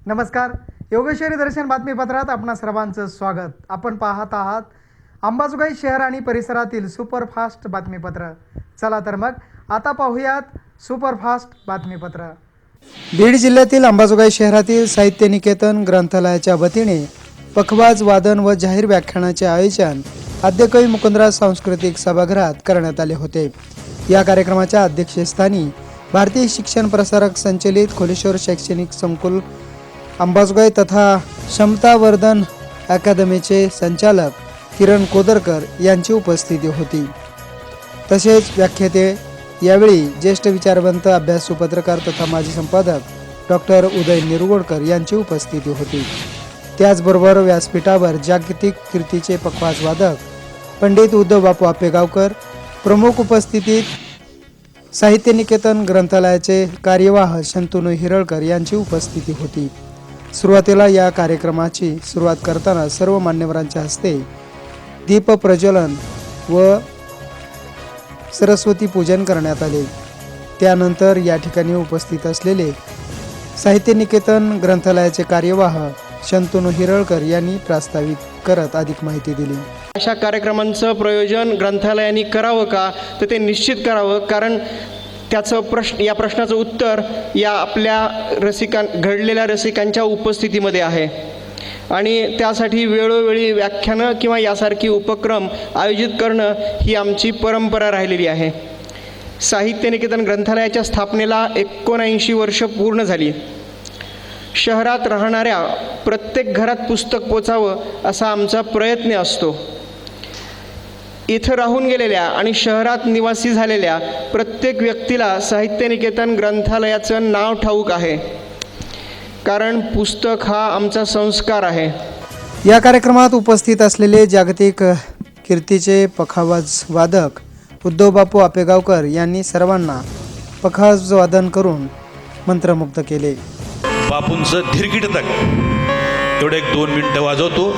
नमस्कार. योगेश्वरी दर्शन बातमीपत्रात आपणा सर्वांचं स्वागत. आपण पाहत आहात अंबाजोगाई शहर आणि परिसरातील सुपरफास्ट बातमीपत्र. चला तर मग आता पाहूयात सुपरफास्ट बातमीपत्र. बीड जिल्ह्यातील अंबाजोगाई शहरातील साहित्य निकेतन ग्रंथालयाच्या वतीने पखवाज वादन व जाहीर व्याख्यानाचे आयोजन आद्यकवी मुकुंदराज सांस्कृतिक सभागृहात करण्यात आले होते. या कार्यक्रमाच्या अध्यक्षस्थानी भारतीय शिक्षण प्रसारक संचलित खोलेश्वर शैक्षणिक संकुल अंबाजोगाई तथा क्षमतावर्धन अकादमीचे संचालक किरण कोदरकर यांची उपस्थिती होती. तसेच व्याख्याते यावेळी ज्येष्ठ विचारवंत अभ्यासू पत्रकार तथा माजी संपादक डॉक्टर उदय निरगुडकर यांची उपस्थिती होती. त्याचबरोबर व्यासपीठावर जागतिक कीर्तीचे पखवाज वादक पंडित उद्धव बापू आपेगावकर, प्रमुख उपस्थितीत साहित्य निकेतन ग्रंथालयाचे कार्यवाह शंतनू हिरळकर यांची उपस्थिती होती. सुरुवातीला या कार्यक्रमाची सुरुवात करताना सर्व मान्यवरांच्या हस्ते दीप प्रज्वलन व सरस्वती पूजन करण्यात आले. त्यानंतर या ठिकाणी उपस्थित असलेले साहित्य निकेतन ग्रंथालयाचे कार्यवाह शंतनू हिरळकर यांनी प्रास्ताविक करत अधिक माहिती दिली. अशा कार्यक्रमांचं प्रयोजन ग्रंथालयांनी करावं का, तर ते निश्चित करावं, कारण त्याचं या प्रश्नाचं उत्तर या आपल्या घडलेल्या रसिकांच्या उपस्थितीमध्ये आहे. आणि त्यासाठी वेळोवेळी व्याख्यानं किंवा यासारखी उपक्रम आयोजित करणं ही आमची परंपरा राहिलेली आहे. साहित्य निकेतन ग्रंथालयाच्या स्थापनेला 79 वर्ष पूर्ण झाली. शहरात राहणाऱ्या प्रत्येक घरात पुस्तक पोचावं असा आमचा प्रयत्न असतो. इथं राहून गेलेल्या आणि शहरात निवासी झालेल्या प्रत्येक व्यक्तीला साहित्य निकेतन ग्रंथालयाचं नाव ठाऊक आहे, कारण पुस्तक हा आमचा संस्कार आहे. या कार्यक्रमात उपस्थित असलेले जागतिक कीर्तीचे पखवाज वादक उद्धव बापू आपेगावकर यांनी सर्वांना पखवाज वादन करून मंत्रमुग्ध केले. बापूंचं धिरकीट तक तेवढे 1-2 मिनिटं वाजवतो.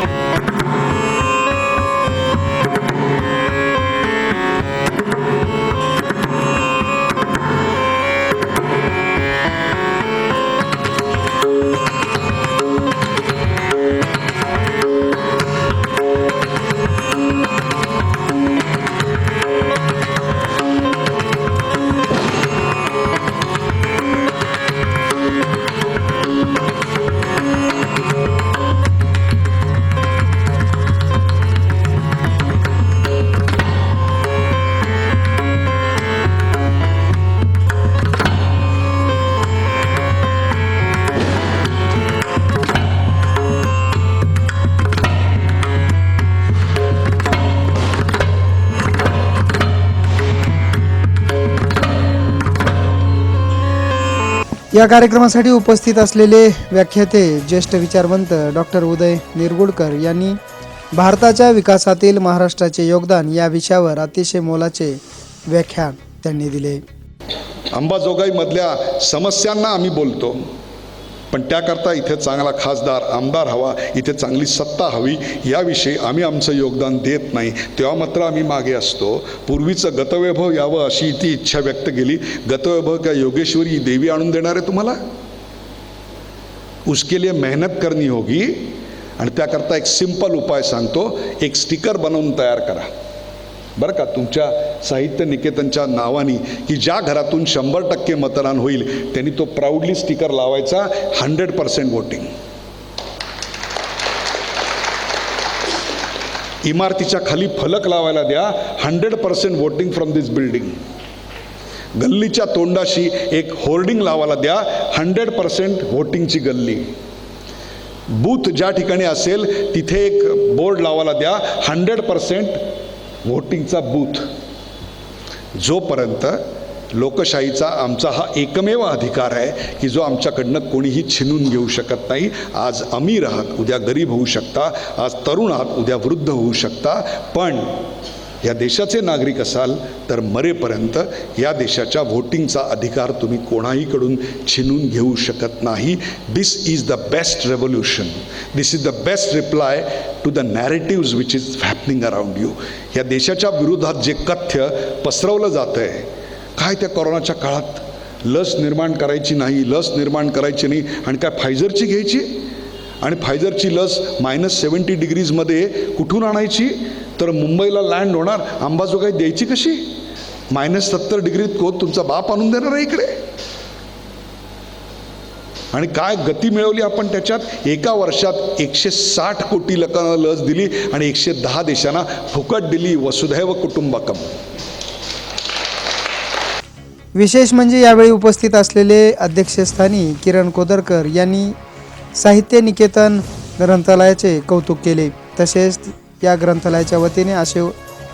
या कार्यक्रमासाठी उपस्थित असलेले व्याख्याते ज्येष्ठ विचारवंत डॉक्टर उदय निरगुडकर यांनी भारताच्या विकासातील महाराष्ट्राचे योगदान या विषयावर अतिशय मोलाचे व्याख्यान त्यांनी दिले. अंबाजोगाईमधल्या समस्यांना आम्ही बोलतो, पण त्याकरता इथे चांगला खासदार आमदार हवा, इथे चांगली सत्ता हवी, याविषयी आम्ही आमचं योगदान देत नाही. तेव्हा मात्र आम्ही मागे असतो. पूर्वीचं गतवैभव यावं अशी ती इच्छा व्यक्त केली. गतवैभव क्या योगेश्वरी देवी आणून देणार आहे तुम्हाला? उसके लिए मेहनत करनी होगी. आणि त्याकरता एक सिंपल उपाय सांगतो, एक स्टिकर बनवून तयार करा बरं का तुमच्या साहित्य निकेतनच्या नावानी, की ज्या घरातून 100% मतदान होईल त्यांनी तो प्राऊडली स्टिकर लावायचा, 100% वोटिंग. इमारतीच्या खाली फलक लावायला द्या, 100% वोटिंग फ्रॉम दिस बिल्डिंग. गल्लीच्या तोंडाशी एक होर्डिंग लावायला द्या, 100% वोटिंगची गल्ली. बूथ ज्या ठिकाणी असेल तिथे एक बोर्ड लावायला द्या, 100% वोटिंगचा बूथ. जोपर्यंत लोकशाहीचा आमचा हा एकमेव अधिकार आहे की जो आमच्याकडनं कोणीही छिनून घेऊ शकत नाही. आज अमीर आहात, उद्या गरीब होऊ शकता. आज तरुण आहात, उद्या वृद्ध होऊ शकता. पण या देशाचे नागरिक असाल तर मरेपर्यंत या देशाच्या व्होटिंगचा अधिकार तुम्ही कोणाहीकडून छिनून घेऊ शकत नाही. This is the best revolution. This is the best reply to the narratives which is happening around you. या देशाच्या विरोधात जे कथ्य पसरवलं जातं आहे, काय त्या कोरोनाच्या काळात लस निर्माण करायची नाही, लस निर्माण करायची नाही आणि काय फायझरची घ्यायची? आणि फायझरची लस -70 डिग्रीजमध्ये कुठून आणायची? तर मुंबईला लँड होणार, अंबाजोगाई द्यायची कशी? -70 डिग्रीत तुमचा बाप आणून देणार आहे इकडे? आणि काय गती मिळवली आपण त्याच्यात? एका वर्षात 160 कोटी लोकांना लस दिली आणि 110 देशांना फुकट दिली. वसुधैव कुटुंबकम. विशेष म्हणजे यावेळी उपस्थित असलेले अध्यक्षस्थानी किरण कोदरकर यांनी साहित्य निकेतन ग्रंथालयाचे कौतुक केले. तसेच या ग्रंथालयाच्या वतीने असे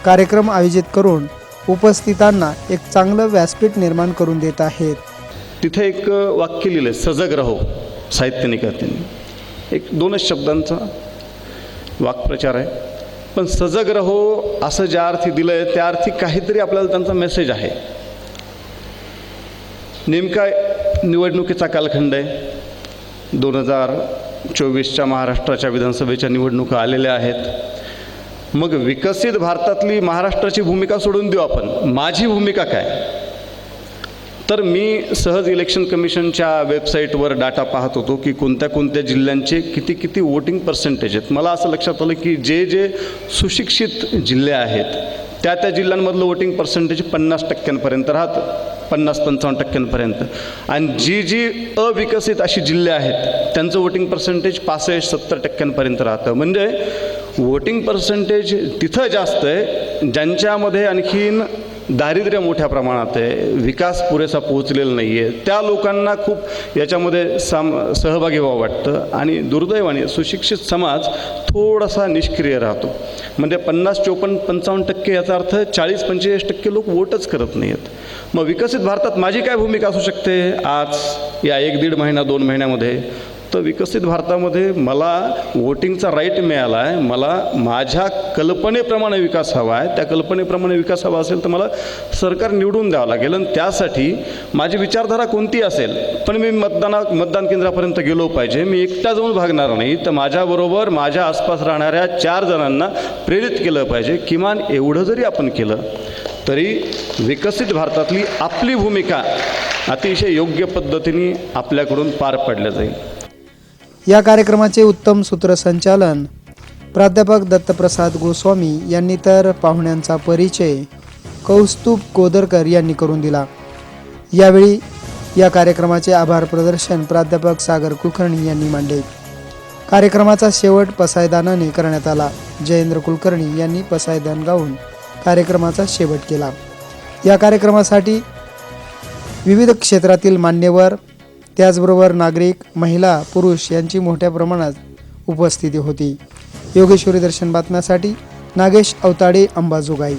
कार्यक्रम आयोजित करून उपस्थितांना एक चांगलं व्यासपीठ निर्माण करून देत आहेत. तिथे एक वाक्य लिहिलं आहे, सजग रहो, साहित्य निकेतन. एक 2च शब्दांचा वाक्प्रचार आहे, पण सजग रहो असं ज्या अर्थी दिलं आहे त्या अर्थी काहीतरी आपल्याला त्यांचा मेसेज आहे. नेमका निवडणुकीचा कालखंड आहे. 2024च्या महाराष्ट्राच्या विधानसभेच्या निवडणुका आलेल्या आहेत. मग विकसित भारतातली महाराष्ट्राची भूमिका सोडून देऊ आपण. माझी भूमिका काय? तर मी सहज इलेक्शन कमिशनच्या वेबसाईटवर डाटा पाहत होतो की कोणत्या कोणत्या जिल्ह्यांचे किती वोटिंग पर्सेंटेज आहेत. मला असं लक्षात आलं की जे सुशिक्षित जिल्हे आहेत त्या जिल्ह्यांमधलं वोटिंग पर्सेंटेज 50% राहतं, 50-55%. आणि जी अविकसित अशी जिल्हे आहेत त्यांचं वोटिंग पर्सेंटेज 65-70% राहतं. म्हणजे वोटिंग पर्सेंटेज तिथं जास्त आहे ज्यांच्यामध्ये आणखीन दारिद्र्य मोठ्या प्रमाणात आहे, विकास पुरेसा पोहोचलेला नाही आहे. त्या लोकांना खूप याच्यामध्ये सहभागी व्हावं वाटतं. आणि दुर्दैवाने सुशिक्षित समाज थोडासा निष्क्रिय राहतो. म्हणजे 50-54-55% याचा अर्थ 40-45% लोक वोटच करत नाही आहेत. मग विकसित भारतात माझी काय भूमिका असू शकते आज या 1-1.5 महिना 2 महिन्यामध्ये? तर विकसित भारतामध्ये मला वोटिंगचा राईट मिळाला आहे. मला माझ्या कल्पनेप्रमाणे विकास हवा आहे. त्या कल्पनेप्रमाणे विकास हवा असेल तर मला सरकार निवडून द्यावं लागेल. आणि त्यासाठी माझी विचारधारा कोणती असेल पण मी मतदान केंद्रापर्यंत गेलो पाहिजे. मी एकटा जाऊन भागणार नाही, तर माझ्याबरोबर माझ्या आसपास राहणाऱ्या 4 जणांना प्रेरित केलं पाहिजे. किमान एवढं जरी आपण केलं तरी विकसित भारतातली आपली भूमिका अतिशय योग्य पद्धतीने आपल्याकडून पार पाडल्या जाईल. या कार्यक्रमाचे उत्तम सूत्रसंचालन प्राध्यापक दत्तप्रसाद गोस्वामी यांनी तर पाहुण्यांचा परिचय कौस्तुभ कोदरकर यांनी करून दिला. यावेळी या कार्यक्रमाचे आभार प्रदर्शन प्राध्यापक सागर कुलकर्णी यांनी मांडले. कार्यक्रमाचा शेवट पसायदानाने करण्यात आला. जयेंद्र कुलकर्णी यांनी पसायदान गाऊन कार्यक्रमाचा शेवट केला. या कार्यक्रमासाठी विविध क्षेत्रातील मान्यवर त्याचबरोबर नागरिक, महिला, पुरुष यांची मोठ्या प्रमाणात उपस्थिती होती. योगेश्वरी दर्शन बातम्यासाठी नागेश अवताडे, अंबाजोगाई.